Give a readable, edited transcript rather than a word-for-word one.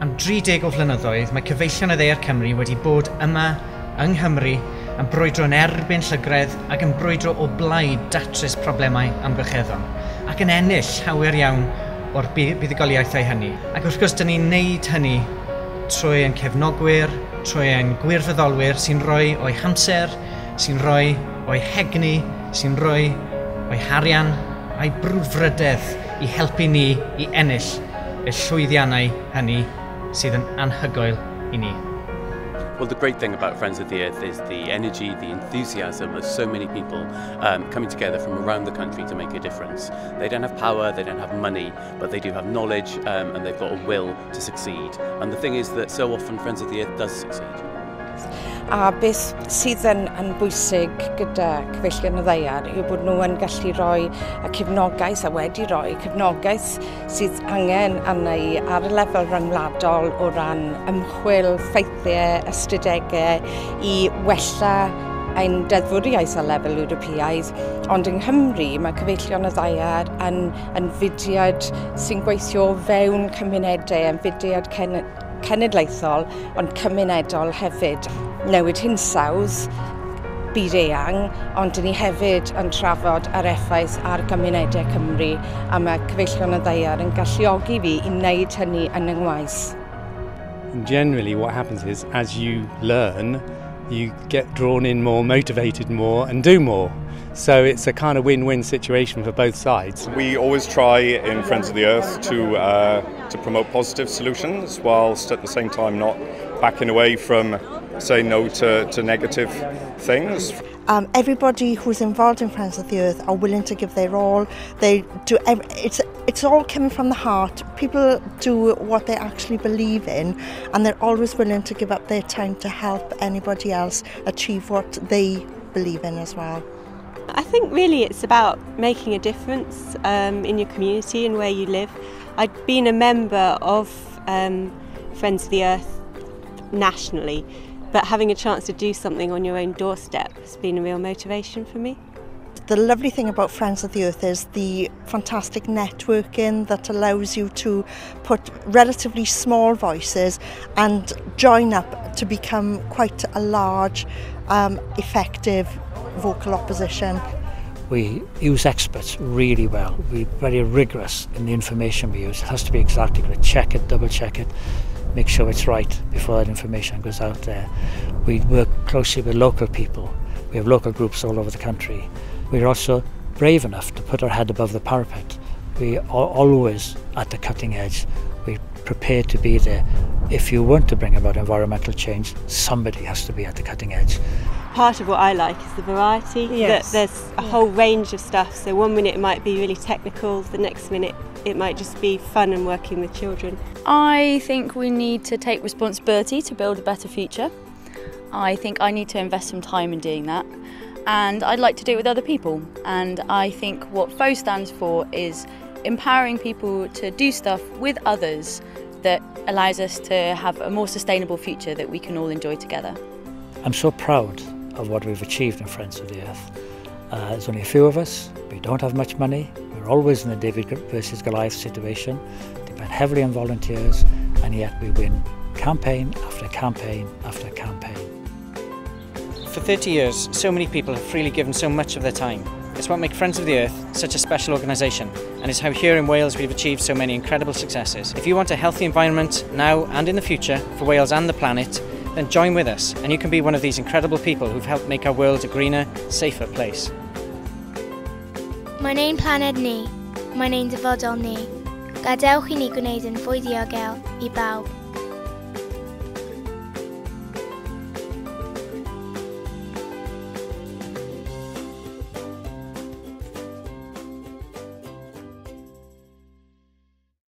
Am 30 o flynyddoedd, mae cyfeillion y ddaear Cymru wedi bod yma yng Nghymru yn brwydro yn erbyn llygredd ac yn brwydro o blaid datrys problemau amgylcheddol ac yn ennill llawer iawn o'r buddugoliaethau hynny. Ac wrth gwrs, dyn ni'n neud hynny trwy ein cefnogwyr, trwy ein gwirfoddolwyr sy'n rhoi o'i hamser, sy'n rhoi o'i hegni, sy'n rhoi o'i harian a'i brwdfrydedd i helpu ni i ennill y llwyddiannau hynny sydd yn anhygoel i ni. Well, the great thing about Friends of the Earth is the energy, the enthusiasm of so many people coming together from around the country to make a difference. They don't have power, they don't have money, but they do have knowledge and they've got a will to succeed. And the thing is that so often Friends of the Earth does succeed. A beth sydd yn bwysig gyda cyfeillion y ddaear yw bod nhw yn gallu rhoi y cefnogaeth a wedi rhoi cefnogaeth sydd angen arni ar y lefel ryngwladol o ran ymchwil, ffeithiau, ystadegau i wella ein deddfwriaeth ar lefel Ewropeaidd, ond yng Nghymru mae cyfeillion y ddaear yn fudiad sy'n gweithio fewn cymunedau, yn fudiad cenedlaethol ond cymunedol hefyd. Newid hinsawdd, byd eang, ond dyn ni hefyd yn trafod ar effaith ar gymunedau Cymru a mae cyfeillion y ddaear yn galluogi fi i wneud hynny yn yng ngwaith. Generally what happens is, as you learn, you get drawn in more, motivated more and do more. So it's a kind of win-win situation for both sides. We always try in Friends of the Earth to promote positive solutions whilst at the same time not backing away from saying no to negative things. Everybody who's involved in Friends of the Earth are willing to give their all. They do. It's all coming from the heart. People do what they actually believe in, and they're always willing to give up their time to help anybody else achieve what they believe in as well. I think really it's about making a difference in your community and where you live. I've been a member of Friends of the Earth nationally, but having a chance to do something on your own doorstep has been a real motivation for me. The lovely thing about Friends of the Earth is the fantastic networking that allows you to put relatively small voices and join up to become quite a large, effective vocal opposition. We use experts really well. We're very rigorous in the information we use. It has to be exactly correct. Check it, double check it, make sure it's right before that information goes out there. We work closely with local people. We have local groups all over the country. We're also brave enough to put our head above the parapet. We are always at the cutting edge. We're prepared to be there. If you want to bring about environmental change, somebody has to be at the cutting edge. Part of what I like is the variety. Yes. That there's a whole range of stuff. So one minute it might be really technical, the next minute it might just be fun and working with children. I think we need to take responsibility to build a better future. I think I need to invest some time in doing that. And I'd like to do it with other people. And I think what FO stands for is empowering people to do stuff with others that allows us to have a more sustainable future that we can all enjoy together. I'm so proud of what we've achieved in Friends of the Earth. There's only a few of us, we don't have much money, we're always in the David versus Goliath situation, depend heavily on volunteers, and yet we win campaign after campaign after campaign. For 30 years, so many people have freely given so much of their time. It's what makes Friends of the Earth such a special organisation, and it's how here in Wales we've achieved so many incredible successes. If you want a healthy environment now and in the future for Wales and the planet, then join with us and you can be one of these incredible people who've helped make our world a greener, safer place. Mae'n ein planed ni, mae'n ein dyfodol ni. Gadewch i ni gwneud yn fwy diogel i bawb.